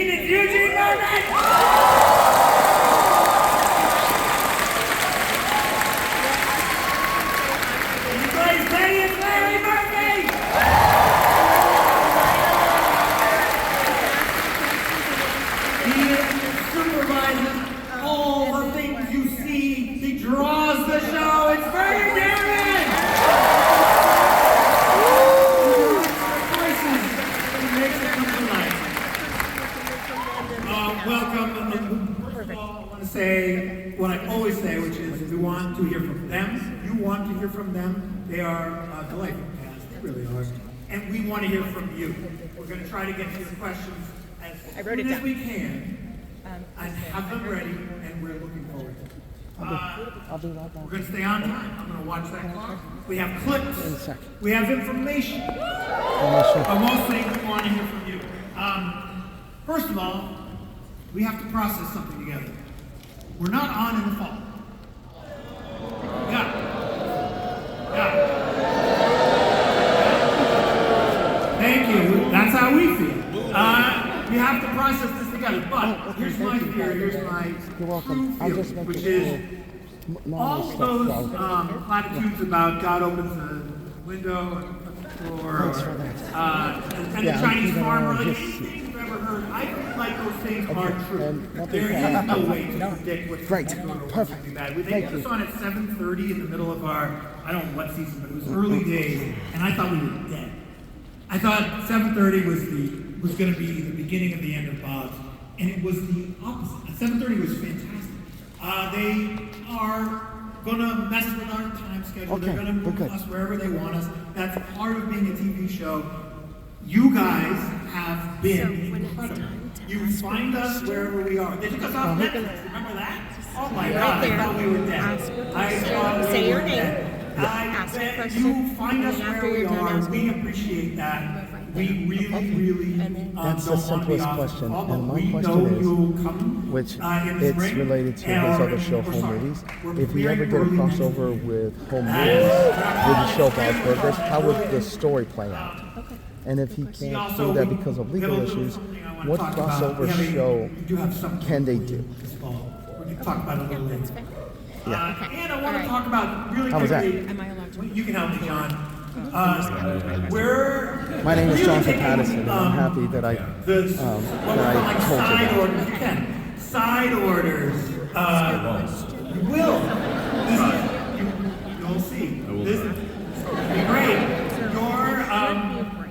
Eugene. It's Eugene Merman. He plays Teddy. It's Larry Murphy. He supervises all the things you see. He draws the show. It's Vernon Darren. He makes it come to life. Welcome. First of all, I want to say what I always say, which is we want to hear from them. You want to hear from them. They are delightful cast. They really are. And we want to hear from you. We're going to try to get to your questions as soon as we can and have them ready, and we're looking forward to it. I'll be right back. We're going to stay on time. I'm going to watch that clock. We have clips. We have information. But mostly we want to hear from you. First of all, we have to process something together. We're not on in the fall. Yeah. Thank you. That's how we feel. We have to process this together. But here's my theory. Here's my true feeling, which is all those platitudes about God opens the window and door, and the Chinese farmer, like anything you've ever heard, I feel like those things are true. There is no way to predict what's going to go perfect. They put us on at 7:30 in the middle of our, I don't know what season, but it was early days, and I thought we were dead. I thought 7:30 was going to be the beginning of the end of Bob's, and it was the opposite. 7:30 was fantastic. They are going to mess with our time schedule. They're going to move us wherever they want us. That's part of being a TV show. You guys have been incredible. You find us wherever we are. They took us off Netflix. Remember that? Oh my God! I thought we were dead. I thought we were dead. You find us where we are. We appreciate that. We really That's the don't want to be simplest off question. the ball, And my we know question you'll come which in the it's spring, related to and his other show, we're Home sorry. Movies. We're If you ever very did a early next crossover week. with Home Movies with the show Bob's Burgers, how would the story play out? And if he can't do that because of legal issues, what crossover show can they do? We can talk about it a little later. Yeah. And I want to talk about really How was that? quickly. Am I allowed to? You can help me, John. My name is really Jonathan taking, Patterson, and I'm happy that I what we're calling told you side that. orders. You can. Side orders. You will. You'll see. This is be great.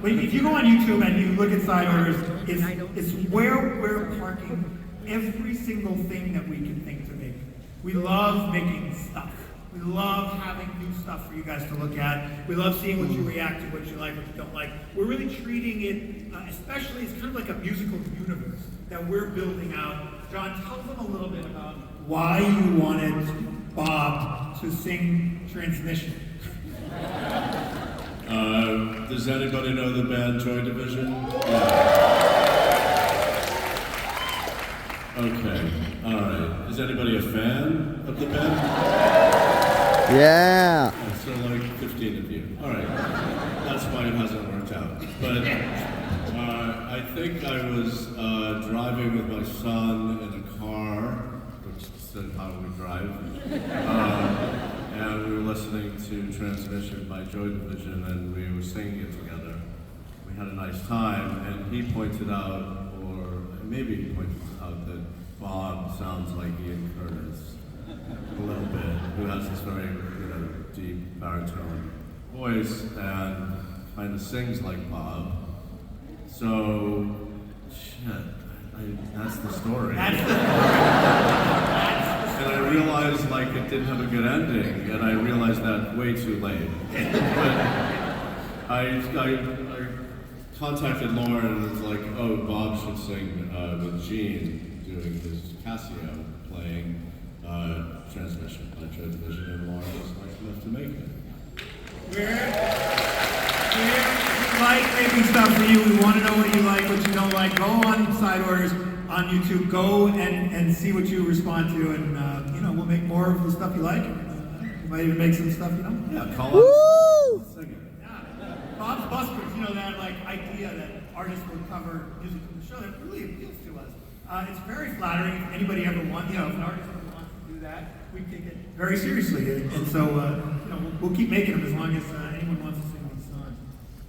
If you go on YouTube and you look at side orders, it's where we're parking every single thing that we can think to make. We love making stuff. We love having new stuff for you guys to look at. We love seeing what you react to, what you like, what you don't like. We're really treating it, especially, it's kind of like a musical universe that we're building out. John, tell them a little bit about why you wanted Bob to sing Transmission. Does anybody know the band Joy Division? Yeah. Okay, all right. Is anybody a fan of the band? Yeah. So like 15 of you. All right. That's why it hasn't worked out. But I think I was driving with my son in a car, which said how do we drive, and we were listening to Transmission by Joy Division, and we were singing it together. We had a nice time, and he pointed out, or maybe he pointed out, that Bob sounds like Ian Curtis a little bit, who has this very deep baritone voice and kind of sings like Bob. So, that's the story. And I realized like it didn't have a good ending, and I realized that way too late. But I contacted Lauren and was like, oh, Bob should sing with Gene doing his Casio playing Transmission by Joy Division, and Lauren was nice enough to make it. We like making stuff for you. We want to know what you like, what you don't like. Go on Side Orders on YouTube. Go and see what you respond to, and we'll make more of the stuff you like. We might even make some stuff you don't. Yeah, call Woo! us. Sing it. Bob's Buskers, that like idea that artists would cover music from the show that really appeals to us. It's very flattering. If anybody ever wants, if an artist ever wants to do that, we take it very seriously. And so, we'll keep making them as long as anyone wants to sing these songs.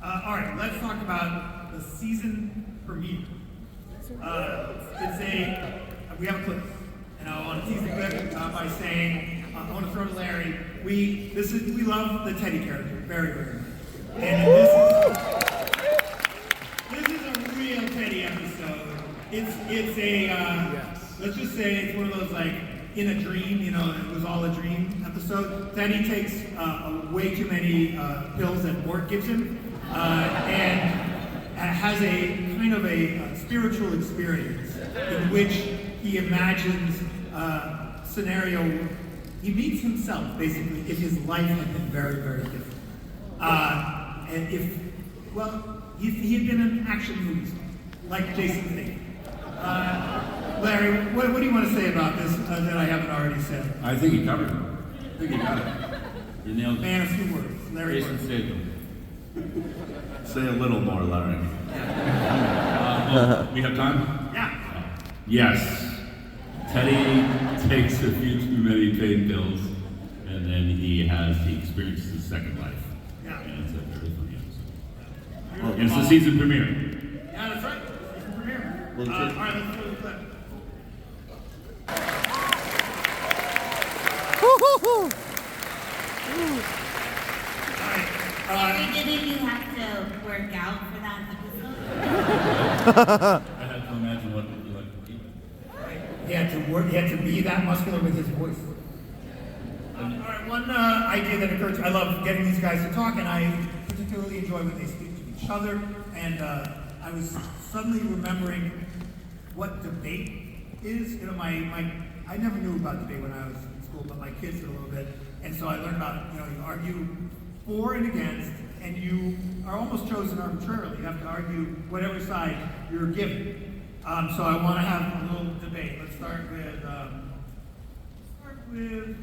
All right, let's talk about the season premiere. We have a clip, and I want to tease the clip by saying, I want to throw to Larry. We love the Teddy character very, very much, and this is a real Teddy episode. It's let's just say it's one of those like in a dream, it was all a dream episode. Teddy takes way too many pills that Mort gives him, and has a kind of a spiritual experience in which he imagines a scenario. He meets himself, basically, if his life had been very, very different. And he had been an action movie star, like Jason Statham. Larry, what do you want to say about this that I haven't already said? I think he covered it. I think he got it. You nailed it. Man, a few words. Larry. Jason Statham. Say a little more, Larry. We have time? Yeah. Yes. Teddy takes a few too many pain pills, and then he experiences his second life. Yeah. And it's a very funny episode. And it's the season premiere. Yeah, that's right. Season premiere. Well, all right, let's do the clip. Larry, didn't you have to work out for that episode? I had to imagine what it would be like to eat. He had to be that muscular with his voice. All right, one idea that occurred to me, I love getting these guys to talk, and I particularly enjoy when they speak to each other, and I was suddenly remembering what debate is. I never knew about debate when I was in school, but my kids did a little bit, and so I learned about, you argue for and against, and you are almost chosen arbitrarily. You have to argue whatever side you're given. So I want to have a little debate. Let's start with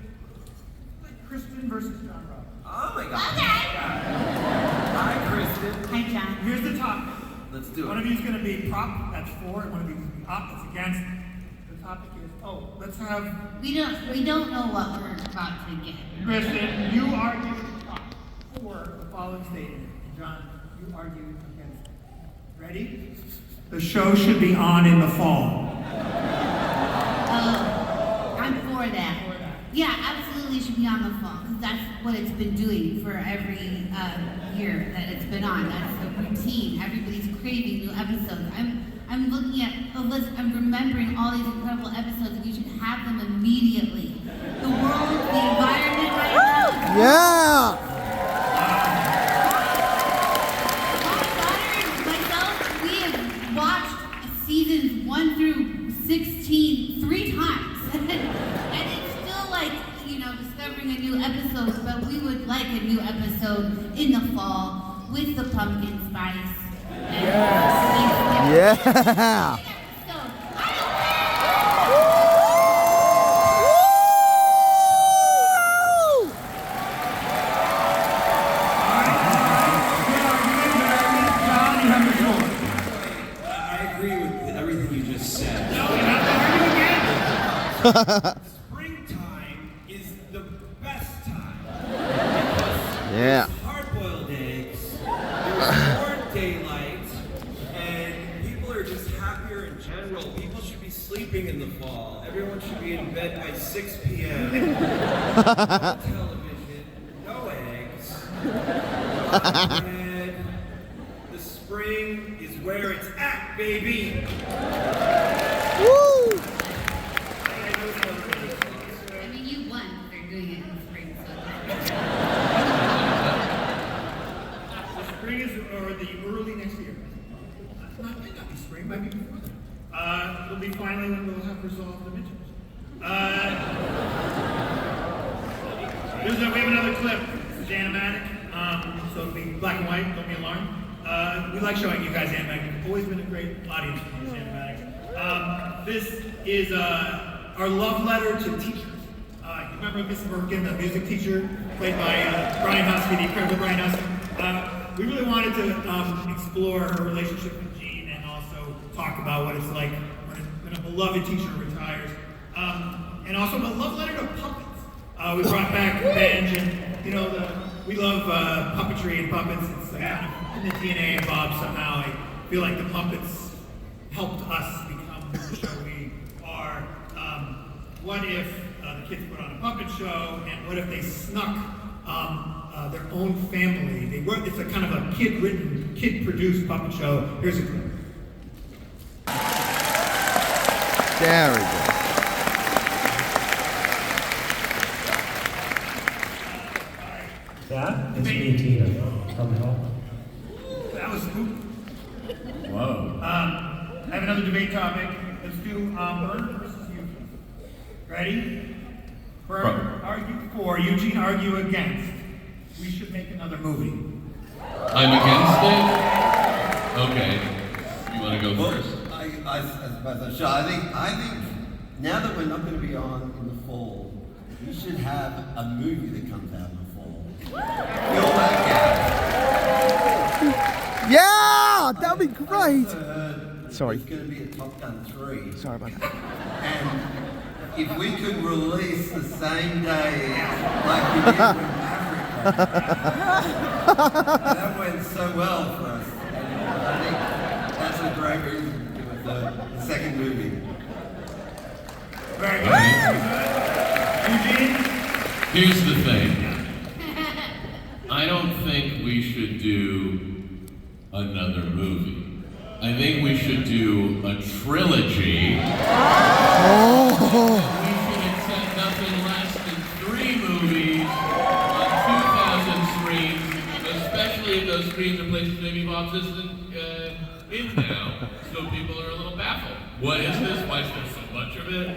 Kristen versus John Roberts. Oh my god. Okay. Hi, Kristen. Hi, John. Here's the topic. Let's do One it. of you is going to be prop, that's for, and one of you is going to be op, that's against. The topic is, let's have We don't know what we're about to get. Kristen, you argue prop for the following statement. And John, you argue against it. Ready? The show should be on in the fall. Oh, I'm for that. Yeah, absolutely should be on the phone, because that's what it's been doing for every year that it's been on. That's the routine. Everybody's craving new episodes. I'm looking at the list. I'm remembering all these incredible episodes, and we should have them immediately. The world, the environment right now. Yeah! Myself, we have watched seasons 1 through 16 3 times. And it's still like, discovering a new episode, but we would like a new episode in the fall with the pumpkin spice. Yeah! I agree with everything you just said. Springtime is the best time. Yeah. Hard-boiled eggs, there's more daylight, and people are just happier in general. People should be sleeping in the fall. Everyone should be in bed by 6 p.m. No television, no eggs, no bread. The spring is where it's at, baby. Woo! I mean, you won for doing it in spring, so The spring is, or the early next year. Might not be spring, might be before that. It'll be finally when we'll have resolved the midterms. We have another clip. This is animatic, so it'll be black and white, don't be alarmed. We like showing you guys animatic. Always been a great audience for these animatics. This is our love letter to teachers. You remember Miss Birkin, the music teacher, played by Brian Husky, the incredible Brian Husky? We really wanted to explore her relationship with Gene and also talk talk about what it's like when a beloved teacher retires. And also a love letter to puppets. We brought back Benj, and we love puppetry and puppets. It's kind of in the DNA of Bob somehow. I feel like the puppets helped us become the show we are. What if the kids put on a puppet show, and what if they snuck their own family? It's a kind of a kid-written, kid-produced puppet show. Here's a clip. There we go. Yeah, it's me, Tina, from home. That was spooky. Whoa. I have another debate topic. Let's do Bert versus Eugene. Ready? Bert argue for, Eugene argue against. We should make another movie. I'm against it? Okay. You want to go first? I think now that we're not going to be on in the fall, we should have a movie that comes out in the fall. Fill that gap. Yeah, that'd be great. Sorry. It's going to be a Top Gun 3. Sorry about that. And if we could release the same day like we did with Maverick, that went so well for us. And I think that's a great reason to give it the second movie. Very good. Eugene? Here's the thing. I don't think we should do another movie. I think we should do a trilogy. We should accept nothing less than 3 movies on 2,000 screens, especially if those screens are places maybe Bob's isn't in now, so people are a little baffled. What is this? Why is there so much of it?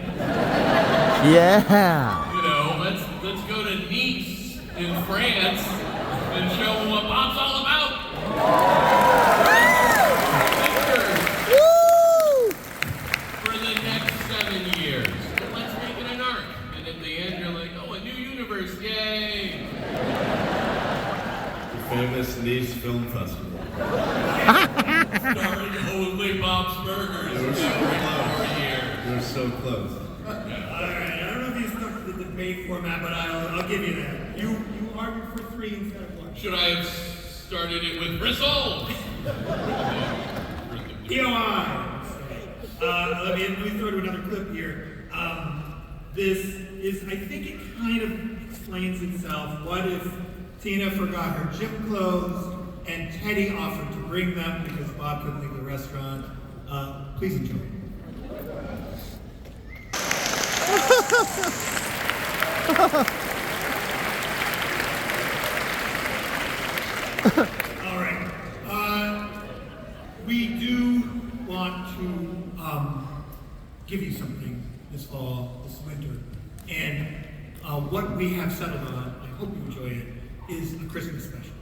Yeah. Let's go to Nice in France and show them what Bob's all about. Woo! For the next 7 years. And let's make it an arc. And at the end you're like, oh, a new universe, yay! The famous Nice Film Festival. Starring only Bob's Burgers. They were so For close. years. They were so close. Alright, I don't know if you stuck to the debate format, but I'll give you that. You argued for 3 instead of 1. Should I have started it with Bristol? EOI. Let me throw to another clip here. This is, I think it kind of explains itself. What if Tina forgot her gym clothes and Teddy offered to bring them because Bob couldn't leave the restaurant? Please enjoy. All right. We do want to give you something this fall, this winter. And what we have settled on, I hope you enjoy it, is a Christmas special.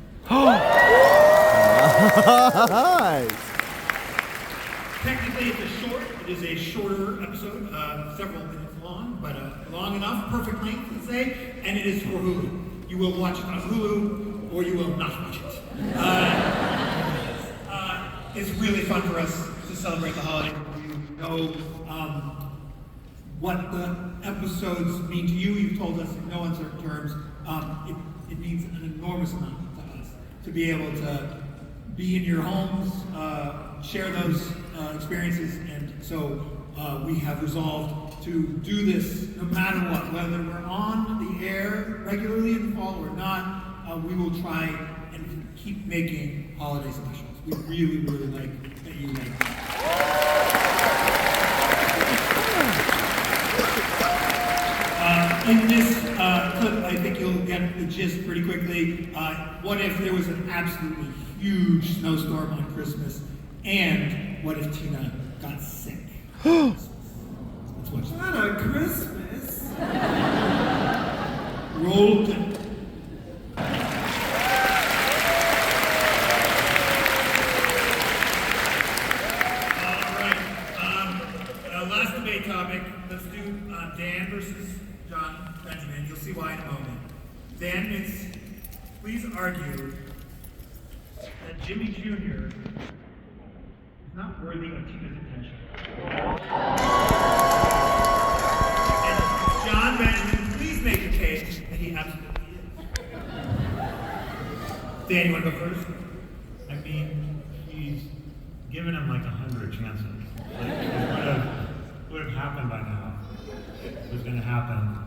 Nice. Technically, it is a shorter episode, several minutes long, but long enough, perfect length to say, and it is for Hulu. You will watch it on Hulu, or you will not watch it. It's really fun for us to celebrate the holiday. You know what the episodes mean to you. You've told us in no uncertain terms. It means an enormous amount to us to be able to be in your homes, share those experiences, and so we have resolved to do this no matter what, whether we're on the air regularly in the fall or not. We will try and keep making holiday specials. We really, really like that you like it. In this clip, I think you'll get the gist pretty quickly. What if there was an absolutely huge snowstorm on Christmas? And what if Tina got sick? Let's watch that. Not on Christmas. Roll clip. Last debate topic. Let's do Dan versus John Benjamin. You'll see why in a moment. Dan, please argue that Jimmy Jr. not worthy of Tina's attention. And John Benjamin, please make the case that he absolutely is. Dan, you want to go first? I mean, he's given him like 100 chances. Like, it would have happened by now. It was going to happen.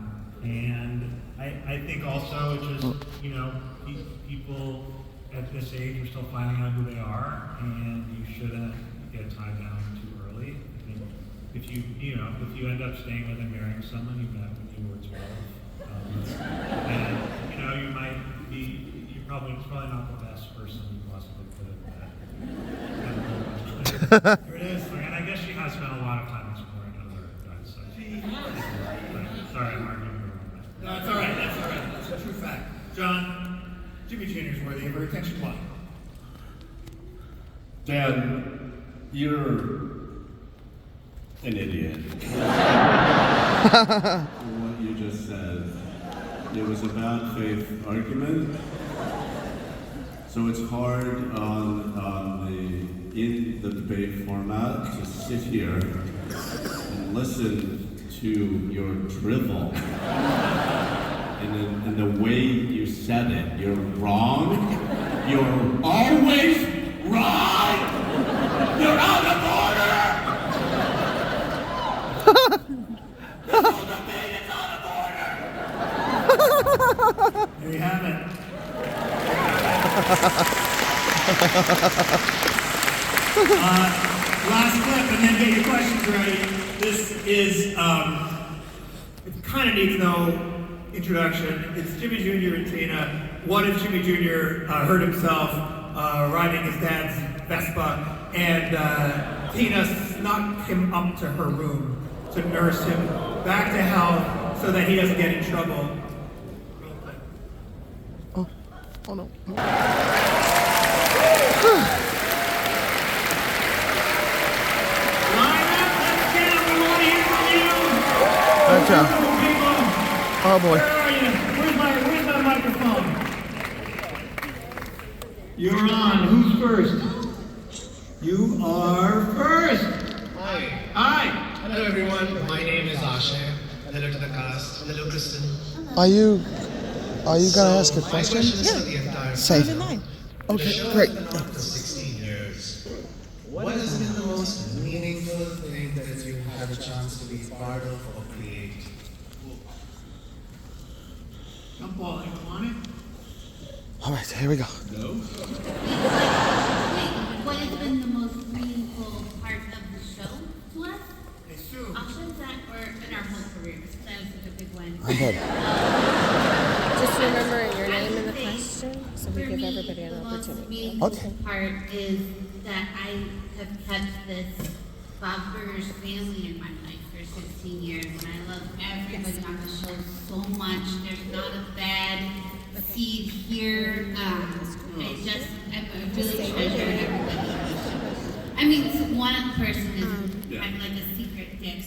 And I think also it's just, you know, people at this age are still finding out who they are, and you shouldn't get tied down too early. I think if you end up staying with and marrying someone you met when you were 12, and, you know, it's probably not the best person you possibly could have met. Here it is. And I guess she has spent a lot of time exploring other guys. So sorry, I'm arguing. No, that's all right. That's all right. That's a true fact. John, Jimmy Jr. is worthy of her attention. Why? Dan, you're an idiot. What you just said, it was a bad faith argument. So it's hard in the debate format to sit here and listen to your drivel. And the way you said it, you're wrong. You're always wrong. You're out of order. This whole debate is out of order. There you have it. Last clip, and then get your questions ready. This is, it kind of needs no introduction. It's Jimmy Jr. and Tina. What if Jimmy Jr. Hurt himself riding his dad's Vespa, and Tina snuck him up to her room to nurse him back to health so that he doesn't get in trouble. Oh no. Okay. Oh boy. Where are you? Where's my microphone? You're on. Who's first? You are first. Hi. Hi. Hello everyone. My name is Ashay. Hello to the cast. Hello Kristen. Are you gonna ask a My question? question is for the entire Say. panel. Okay, The show great. has been on for 16 years. What has been the most meaningful thing that you had a chance to be part of or create? Come on, you want it? All right, here we go. No? What has been the most meaningful part of the show to us? Options that were in our whole careers. That was such a big one. I'm good. Just remember your I name would in the say question, so we for give me, everybody an the most opportunity. meaningful Okay. part is that I have kept this Bob's Burgers family in my life for 16 years, and I love everybody on the show so much. There's not a bad seed here. I really treasure everybody on the show. I mean, one person is kind of like a secret dick,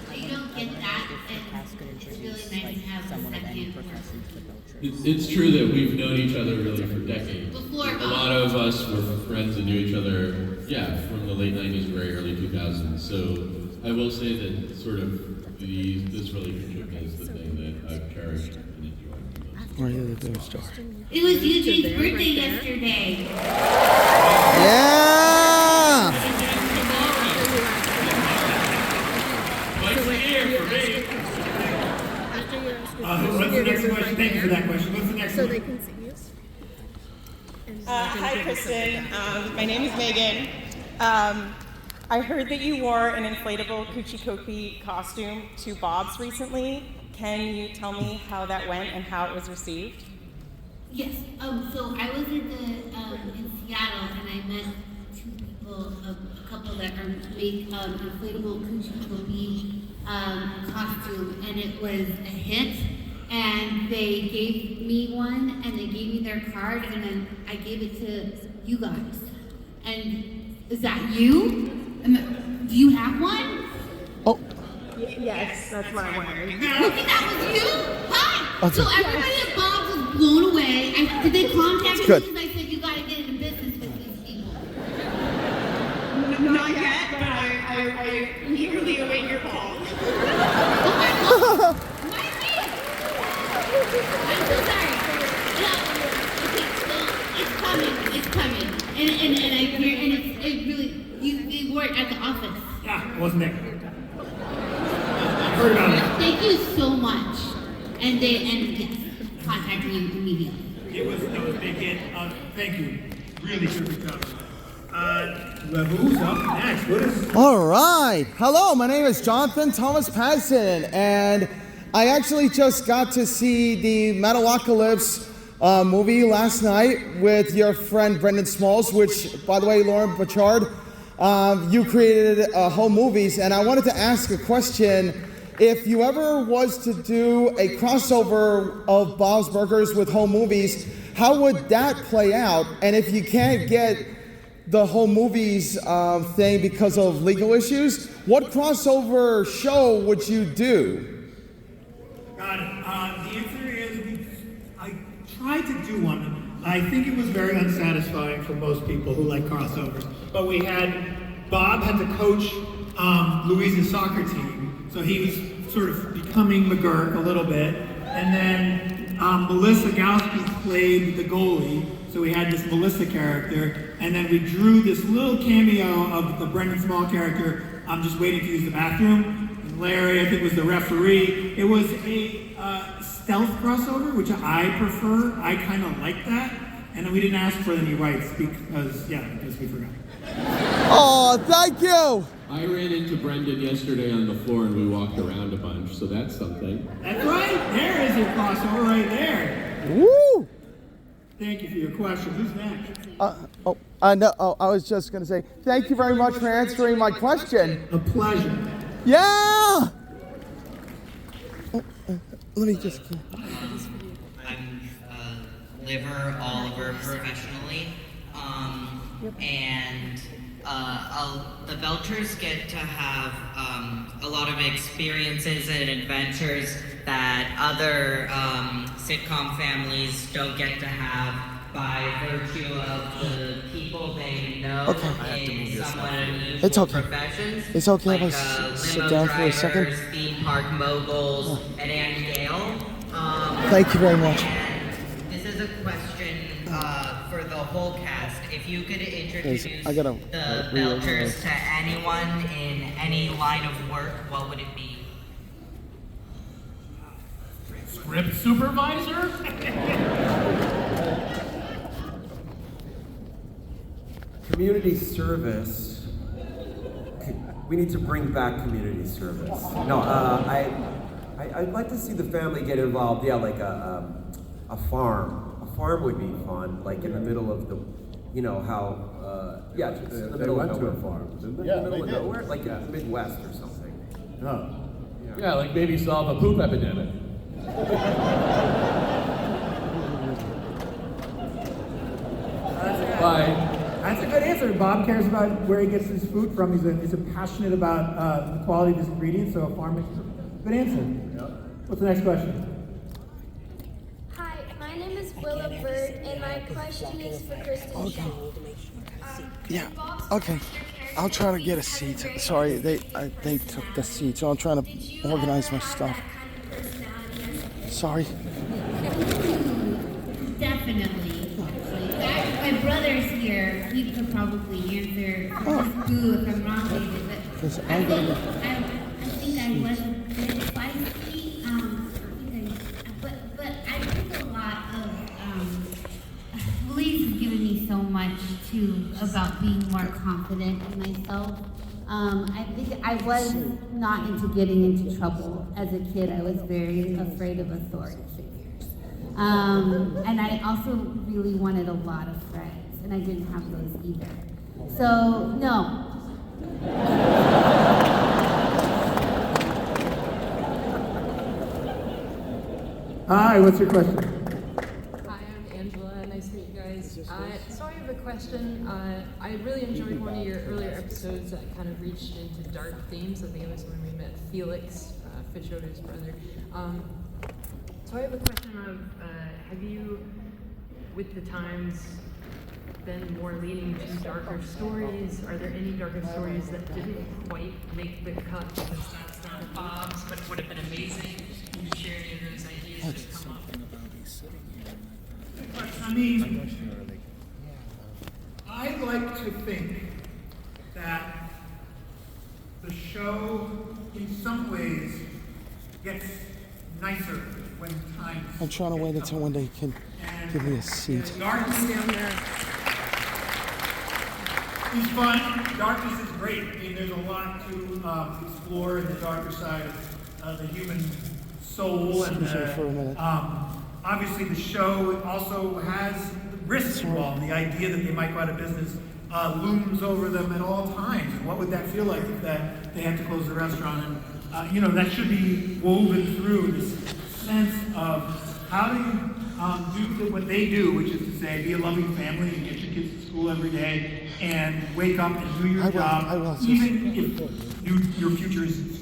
but you don't get that, and it's really nice to have a second person. It's true that we've known each other really for decades. Before A lot of us were friends and knew each other, from the late 90s, very early 2000s. So I will say that sort of this relationship is the thing that I've cherished and enjoyed the most. Where are you the star? It was Eugene's birthday yesterday. Yeah! What's the next question? Thank you for that question. What's the next So one? they can see you. Hi, Kristen. My name is Megan. I heard that you wore an inflatable Coochie Cookie costume to Bob's recently. Can you tell me how that went and how it was received? Yes. So I was in Seattle, and I met two people, a couple that make inflatable Coochie Cookie costume, and it was a hit. And they gave me one, and they gave me their card, and then I gave it to you guys. And is that you? Do you have one? Oh. Yes, that's what I'm wearing. I think that was you. Hi. Okay. So everybody at Bob's was blown away. Did they contact me Good. because I said you gotta get into business? Not yet, but I eagerly await your call. I'm so sorry. It's coming. And I hear, and it really, you work at the office. Yeah, I wasn't there. Heard about it. Thank you so much. And yes, contact me immediately. It was a big hit. Thank you. Really terrific job. Who's up next? What is... All right. Hello, my name is Jonathan Thomas Patterson, and I actually just got to see the Metalocalypse movie last night with your friend Brendan Smalls, which, by the way, Lauren Bouchard, you created Home Movies, and I wanted to ask a question. If you ever was to do a crossover of Bob's Burgers with Home Movies, how would that play out? And if you can't get the Home Movies thing because of legal issues, what crossover show would you do? Got it. The answer is, I tried to do one. I think it was very unsatisfying for most people who like crossovers. But Bob had to coach Louise's soccer team, so he was sort of becoming McGurk a little bit. And then Melissa Gowski played the goalie, so we had this Melissa character. And then we drew this little cameo of the Brendan Small character. I'm just waiting to use the bathroom. And Larry, I think, was the referee. It was a stealth crossover, which I prefer. I kind of like that. And we didn't ask for any rights because we forgot. Oh, thank you. I ran into Brendan yesterday on the floor and we walked around a bunch, so that's something. That's right. There is your crossover right there. Woo! Thank you for your question. Who's next? I was just going to say, thank you very much for answering my question. A pleasure. Yeah! Let me just... I'm Liver Oliver professionally, and the Belchers get to have a lot of experiences and adventures that other sitcom families don't get to have by virtue of the people they know in somewhat unusual professions. It's okay like, if I sit limo down for a second? drivers, theme park moguls, and Andy Gale. Thank you very much. And this is a question for the whole cast. If you could introduce the Belchers to anyone in any line of work, what would it be? Script supervisor? Community service. We need to bring back community service. No, I'd like to see the family get involved. Yeah, like a farm. A farm would be fun, like in the middle of the, just in the middle of nowhere. Farm, didn't they? Yeah, in the middle of nowhere, like in the Midwest or something. Oh. Yeah, like maybe solve a poop epidemic. Bye. That's a good answer. Bob cares about where he gets his food from. He's passionate about the quality of his ingredients, so a farm makes a good answer. Yep. What's the next question? Hi, my name is Willa Bird, and my question is for Kristen Shaw. Yeah, okay. I'll try to get a seat. Sorry, they took the seat, so I'm trying to organize my stuff. Sorry. Definitely. My brother's here. He could probably answer. Just do if I'm wrong, David. But I think I was a bit spicy. But I think a lot of Louise has given me so much too about being more confident in myself. I think I was not into getting into trouble as a kid. I was very afraid of authority figures. And I also really wanted a lot of friends, and I didn't have those either. So, no. Hi, what's your question? Hi, I'm Angela. Nice to meet you guys. So I have a question. I really enjoyed one of your earlier episodes that kind of reached into dark themes. I think it was when we met Felix, Fischoder's brother. So I have a question of, have you, with the times, been more leaning to darker stories? Are there any darker stories that didn't quite make the cut because that's not Bob's, but it would have been amazing? Can you share any of those ideas that come up? I mean, I like to think that the show, in some ways, gets nicer when times. I'm trying to wait until one day he can give me a seat. Darkness down there. He's fun. Darkness is great. I mean, there's a lot to explore in the darker side of the human soul, and Excuse me for a minute. obviously the show also has risks involved. The idea that they might go out of business looms over them at all times. And what would that feel like if that they had to close the restaurant? And that should be woven through this sense of how do you do what they do, which is to say, be a loving family and get your kids to school every day and wake up and do your job, even if your future is